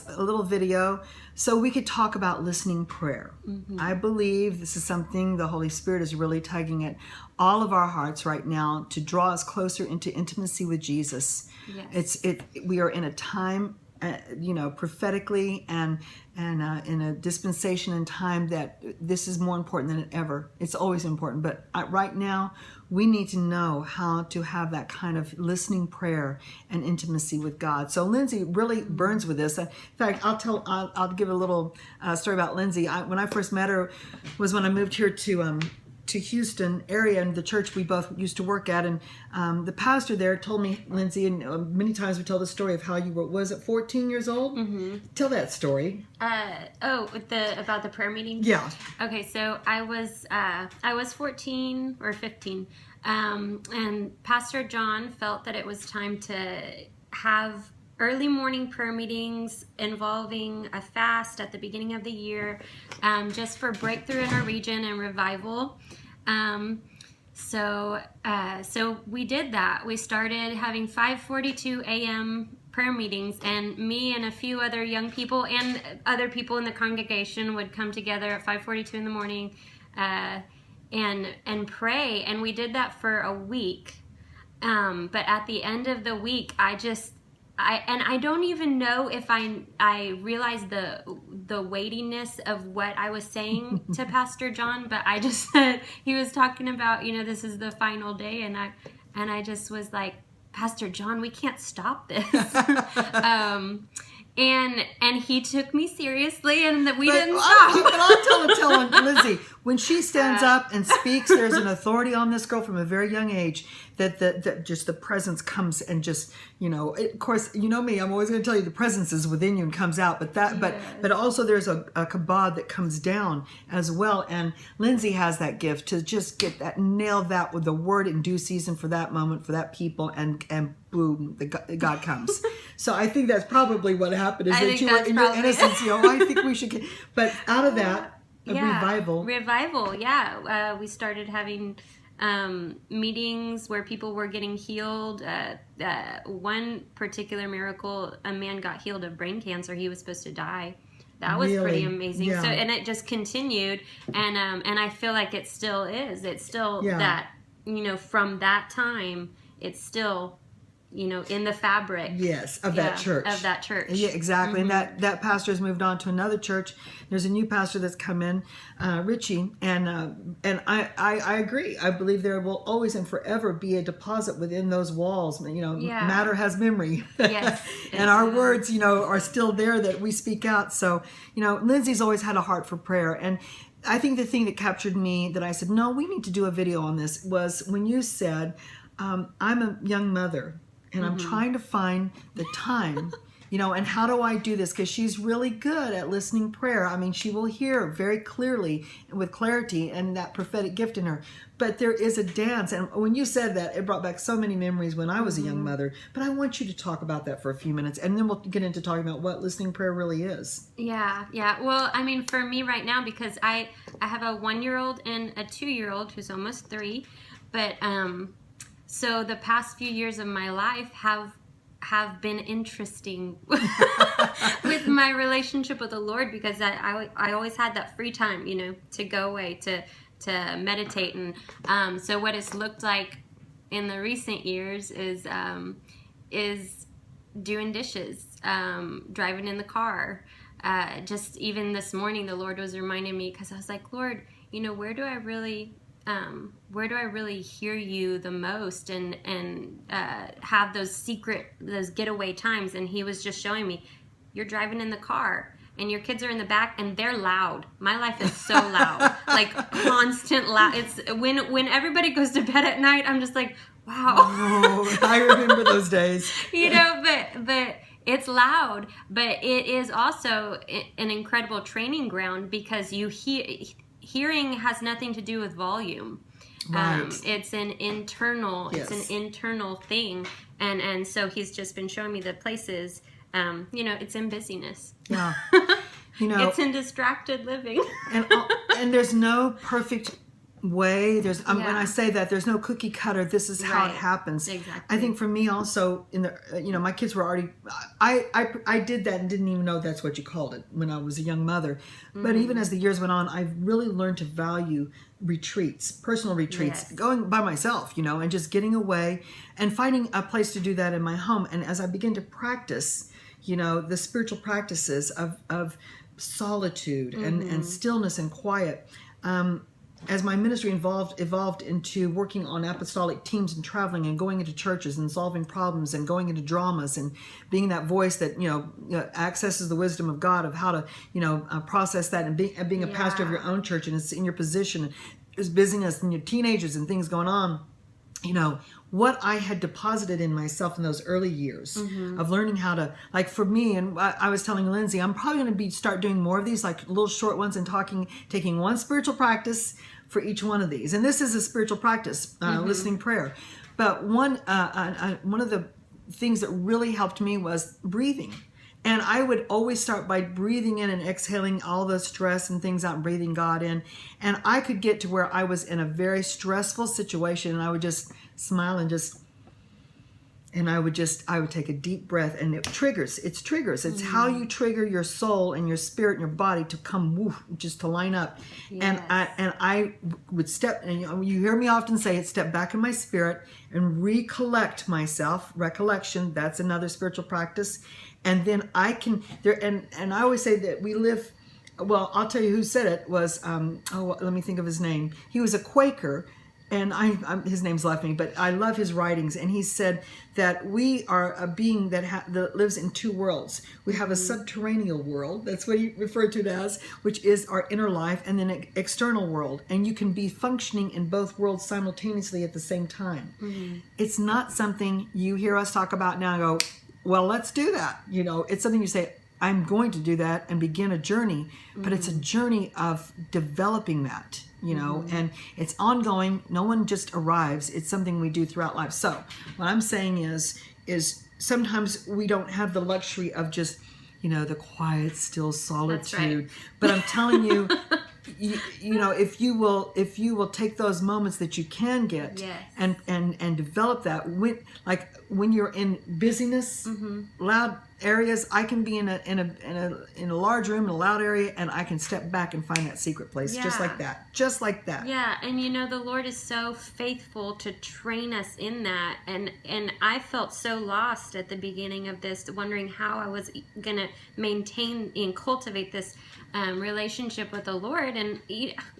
this a little video so we could talk about listening prayer. I believe this is something the Holy Spirit is really tugging at all of our hearts right now to draw us closer into intimacy with Jesus. Yes. We are in a time, prophetically and in a dispensation in time that this is more important than ever. It's always important, but right now we need to know how to have that kind of listening prayer and intimacy with God. So Lindsey really burns with this. In fact, I'll give a little story about Lindsey. When I first met her was when I moved here to Houston area, and the church we both used to work at, and the pastor there told me, Lindsey, and many times we tell the story of how you were, was it 14 years old? Tell that story. About the prayer meeting? Yeah. Okay, so I was 14 or 15, and Pastor John felt that it was time to have early morning prayer meetings involving a fast at the beginning of the year, just for breakthrough in our region and revival. So we did that. We started having 5:42 a.m. prayer meetings, and me and a few other young people and other people in the congregation would come together at 5:42 in the morning and pray. And we did that for a week. But at the end of the week, I don't even know if I realized the weightiness of what I was saying to Pastor John, but I just said, he was talking about, this is the final day, and I just was like, Pastor John, we can't stop this. And he took me seriously, and that we didn't stop. But I'll tell Lindsey, when she stands up and speaks, there's an authority on this girl from a very young age that just the presence comes and just, of course, you know me, I'm always going to tell you the presence is within you and comes out, but also there's a kabod that comes down as well. And Lindsey has that gift to just nail that with the word in due season for that moment, for that people, and boom, God comes. So I think that's probably what happened, is that you were in your innocence, I think we should get, but out of that, revival. Yeah. We started having meetings where people were getting healed. One particular miracle, a man got healed of brain cancer. He was supposed to die. That was pretty amazing. Yeah. So, and it just continued, and I feel like it still is. It's still that, from that time, it's still, in the fabric. Yes, of that church. Of that church. Yeah, exactly. And that pastor has moved on to another church. There's a new pastor that's come in, Richie, and I agree. I believe there will always and forever be a deposit within those walls. Matter has memory. Yes. And our words, are still there that we speak out. So, Lindsey's always had a heart for prayer. And I think the thing that captured me, that I said, no, we need to do a video on this, was when you said, I'm a young mother, and I'm trying to find the time, and how do I do this? Because she's really good at listening prayer. I mean, she will hear very clearly and with clarity, and that prophetic gift in her. But there is a dance. And when you said that, it brought back so many memories when I was a young mother. But I want you to talk about that for a few minutes, and then we'll get into talking about what listening prayer really is. Yeah. Well, I mean, for me right now, because I have a 1-year-old and a 2-year-old who's almost 3, but so the past few years of my life have been interesting with my relationship with the Lord, because I always had that free time, to go away, to meditate. And so what it's looked like in the recent years is doing dishes, driving in the car. Just even this morning, the Lord was reminding me, because I was like, Lord, where do I really hear you the most, and have those getaway times? And he was just showing me, you're driving in the car and your kids are in the back and they're loud. My life is so loud, like constant loud. It's when everybody goes to bed at night, I'm just like, wow. Oh, I remember those days. But it's loud, but it is also an incredible training ground, because hearing has nothing to do with volume. Right. It's an internal thing, and so he's just been showing me the places. It's in busyness. Yeah. It's in distracted living. and there's no perfect way. There's when Yeah. I say that, there's no cookie cutter. This is how it Right. happens. Exactly. I think for me also, in the my kids were already. I did that and didn't even know that's what you called it when I was a young mother. But even as the years went on, I've really learned to value retreats, personal retreats, Yes. going by myself, and just getting away and finding a place to do that in my home. And as I begin to practice, the spiritual practices of solitude and stillness and quiet. As my ministry evolved into working on apostolic teams and traveling and going into churches and solving problems and going into dramas and being that voice that accesses the wisdom of God of how to process that, and being a pastor of your own church, and it's in your position, there's busyness and your teenagers and things going on. What I had deposited in myself in those early years of learning how to, like for me, and I was telling Lindsey, I'm probably going to start doing more of these, like little short ones, and taking one spiritual practice for each one of these. And this is a spiritual practice, listening prayer. But one of the things that really helped me was breathing. And I would always start by breathing in and exhaling all the stress and things out and breathing God in. And I could get to where I was in a very stressful situation, and I would just smile and I would take a deep breath, and it triggers. It's how you trigger your soul and your spirit and your body to come just to line up. Yes. And I would step, and you hear me often say it, step back in my spirit and recollect myself. Recollection, that's another spiritual practice. And then I can and I always say that we live. Well, I'll tell you who said it was. Let me think of his name. He was a Quaker, and his name's left me, but I love his writings. And he said that we are a being that lives in two worlds. We have a subterranean world. That's what he referred to it as, which is our inner life, and then an external world. And you can be functioning in both worlds simultaneously at the same time. It's not something you hear us talk about now and go, well, let's do that. It's something you say, I'm going to do that and begin a journey, but it's a journey of developing that, and it's ongoing. No one just arrives. It's something we do throughout life. So what I'm saying is sometimes we don't have the luxury of just, the quiet, still solitude. That's right. But I'm telling you, if you will take those moments that you can get, Yes. and develop that when you're in busyness, loud areas. I can be in a large room in a loud area, and I can step back and find that secret place, just like that. Yeah, and the Lord is so faithful to train us in that, and I felt so lost at the beginning of this, wondering how I was gonna maintain and cultivate this relationship with the Lord, and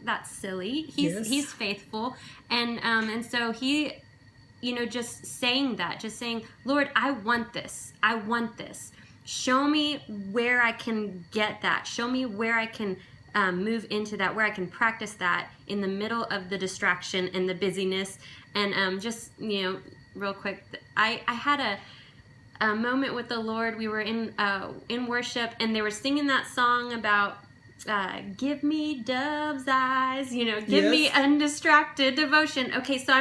that's silly. He's faithful, and so he, just saying, Lord, I want this. Show me where I can get that. Show me where I can move into that, where I can practice that in the middle of the distraction and the busyness. And real quick, I had a moment with the Lord. We were in worship, and they were singing that song about give me dove's eyes, give me undistracted devotion. Okay, so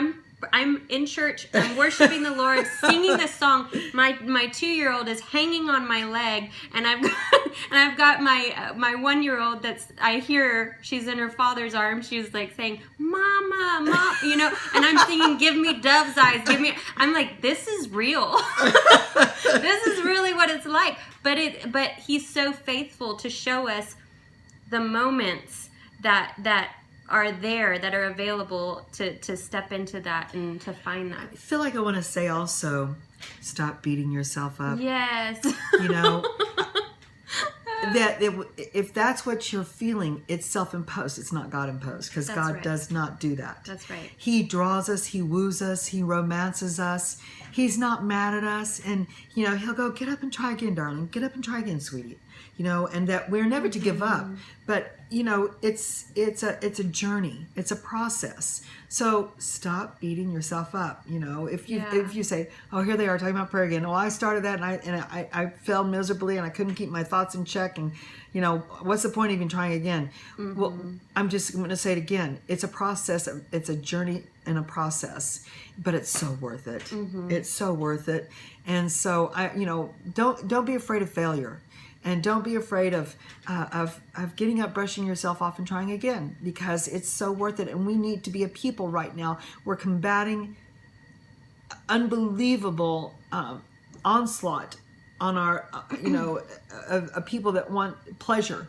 I'm in church, I'm worshiping the Lord, singing this song. My 2-year-old is hanging on my leg, and I've got my 1-year-old I hear she's in her father's arms. She's like saying, "Mama, Mom," and I'm singing, "Give me dove's eyes, give me." I'm like, this is real. This is really what it's like. But he's so faithful to show us the moments that are there, that are available to step into that and to find that. I feel like I want to say also, stop beating yourself up. Yes. That if that's what you're feeling, it's self-imposed. It's not God-imposed, because God right. does not do that. That's right. He draws us. He woos us. He romances us. He's not mad at us. And, he'll go, get up and try again, darling. Get up and try again, sweetie. And that we're never to give up. But, it's a journey. It's a process. So stop beating yourself up. If you say, oh, here they are talking about prayer again. Oh, I started that, and I fell miserably, and I couldn't keep my thoughts in check. And, what's the point of even trying again? Well, I'm going to say it again. It's a process. It's a journey and a process, but it's so worth it. It's so worth it. And so don't be afraid of failure. And don't be afraid of getting up, brushing yourself off, and trying again, because it's so worth it. And we need to be a people right now. We're combating unbelievable onslaught on our, of people that want pleasure,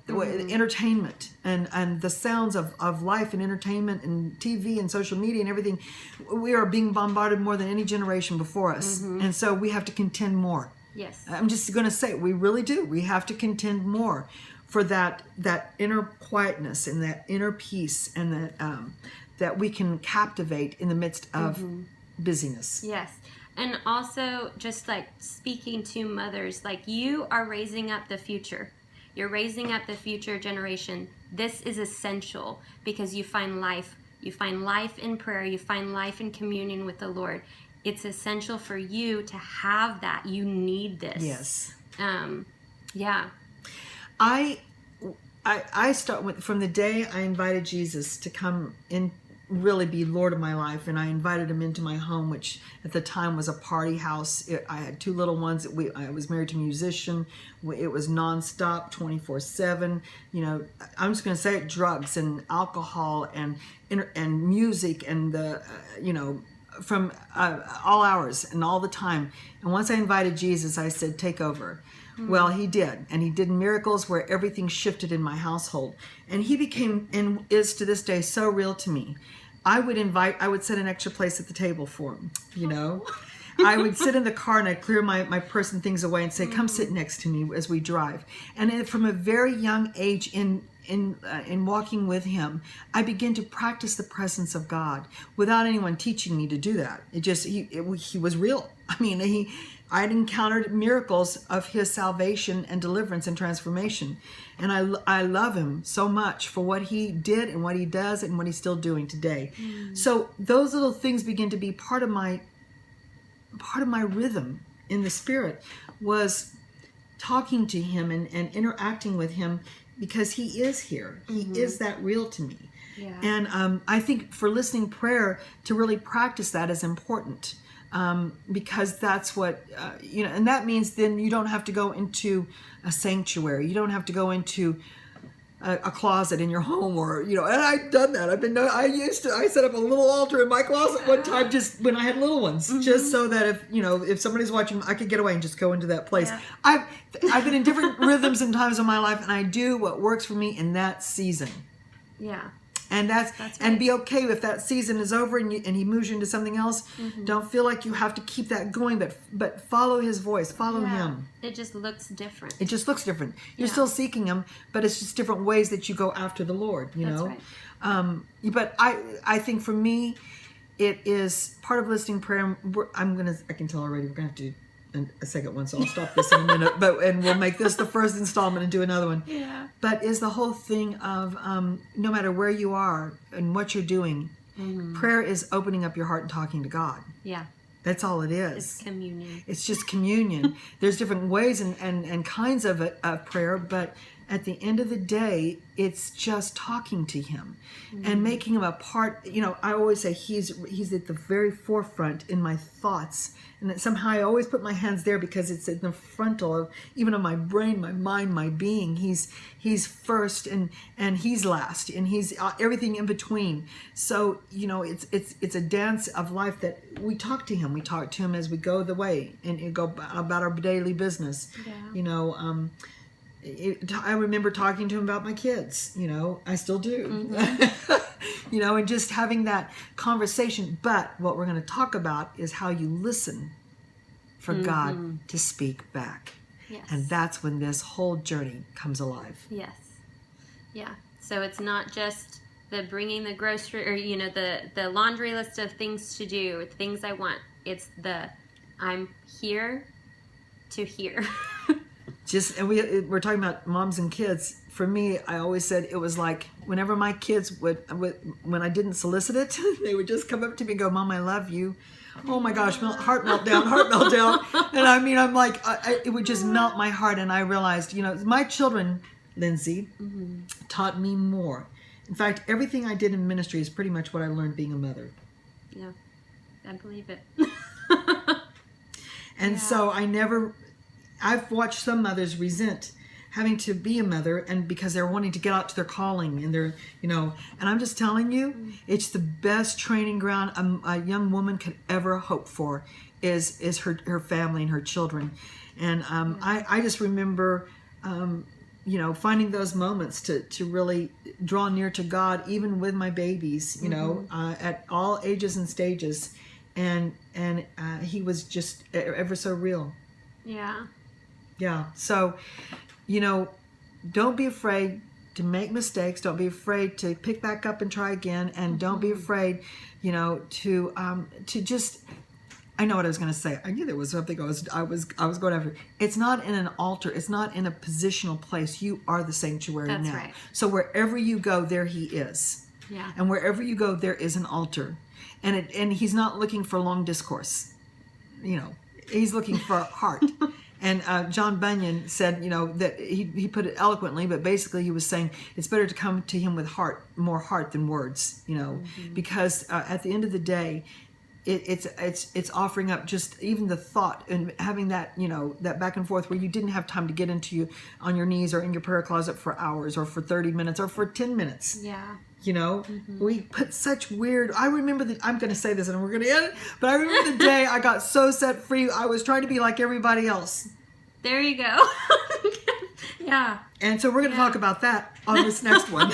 entertainment, and the sounds of life and entertainment and TV and social media and everything. We are being bombarded more than any generation before us. And so we have to contend more. Yes. I'm just going to say, we really do. We have to contend more for that inner quietness and that inner peace, and that we can captivate in the midst of busyness. Yes. And also, just like speaking to mothers, like, you are raising up the future. You're raising up the future generation. This is essential, because you find life. You find life in prayer. You find life in communion with the Lord. It's essential for you to have that. You need this. Yes. Yeah. I start with, from the day I invited Jesus to come in, really be Lord of my life, and I invited him into my home, which at the time was a party house. I had 2 little ones. I was married to a musician. It was nonstop, 24/7. I'm just going to say it: drugs and alcohol and music and from all hours and all the time. And once I invited Jesus, I said, take over. Well, he did. And he did miracles where everything shifted in my household. And he became, and is to this day, so real to me. I would set an extra place at the table for him, I would sit in the car and I'd clear my purse and things away and say, come sit next to me as we drive. And from a very young age in walking with him, I began to practice the presence of God without anyone teaching me to do that. He was real. I'd encountered miracles of his salvation and deliverance and transformation. And I love him so much for what he did and what he does and what he's still doing today. So those little things begin to be part of my rhythm in the Spirit, was talking to him and interacting with him, because he is here. He is that real to me. Yeah. And I think for listening prayer, to really practice that is important, because that's what, and that means then you don't have to go into a sanctuary. You don't have to go into a closet in your home, or and I've done that. I set up a little altar in my closet one time, just when I had little ones, just so that if somebody's watching, I could get away and just go into that place. Yeah. I've been in different rhythms and times of my life, and I do what works for me in that season. Yeah. And that's right. And be okay if that season is over and he moves you into something else. Don't feel like you have to keep that going, but follow his voice, follow him. It just looks different. It just looks different. You're still seeking him, but it's just different ways that you go after the Lord, That's right. But I think for me, it is part of listening prayer. I can tell already we're gonna have to do a second one, so I'll stop this in a minute. And we'll make this the first installment and do another one. Yeah. But is the whole thing of no matter where you are and what you're doing, prayer is opening up your heart and talking to God. Yeah. That's all it is. It's communion. It's just communion. There's different ways and kinds of prayer, but at the end of the day, it's just talking to him and making him a part. I always say he's at the very forefront in my thoughts, and that somehow I always put my hands there, because it's in the frontal of even of my brain, my mind, my being. He's first and he's last, and he's everything in between. So it's a dance of life that we talk to him. We talk to him as we go the way and go about our daily business. Yeah. I remember talking to him about my kids, I still do, and just having that conversation. But what we're going to talk about is how you listen for God to speak back. Yes. And that's when this whole journey comes alive. Yes. Yeah. So it's not just the bringing the grocery or, the laundry list of things to do, things I want. It's I'm here to hear. And we're talking about moms and kids. For me, I always said it was like whenever my kids would when I didn't solicit it, they would just come up to me and go, "Mom, I love you." Oh my gosh, heart meltdown. And I'm like, it would just melt my heart. And I realized, my children, Lindsay, taught me more. In fact, everything I did in ministry is pretty much what I learned being a mother. Yeah, I believe it. And so I never I've watched some mothers resent having to be a mother, and because they're wanting to get out to their calling, and they're, and I'm just telling you, it's the best training ground a young woman could ever hope for is her family and her children. And I just remember finding those moments to really draw near to God, even with my babies, at all ages and stages, and he was just ever so real. Yeah. So don't be afraid to make mistakes. Don't be afraid to pick back up and try again. And don't be afraid, to just. I know what I was going to say. I knew there was something I was going after. It's not in an altar. It's not in a positional place. You are the sanctuary now. That's right. So wherever you go, there He is. Yeah. And wherever you go, there is an altar. And He's not looking for long discourse. He's looking for a heart. And John Bunyan said, that he put it eloquently, but basically he was saying it's better to come to Him with more heart than words, because at the end of the day, it's offering up just even the thought and having that, that back and forth where you didn't have time to get on your knees or in your prayer closet for hours or for 30 minutes or for 10 minutes. Yeah. We put such weird. I remember I'm going to say this and we're going to end it, but I remember the day I got so set free. I was trying to be like everybody else. There you go. Yeah. And so we're going to talk about that on this next one.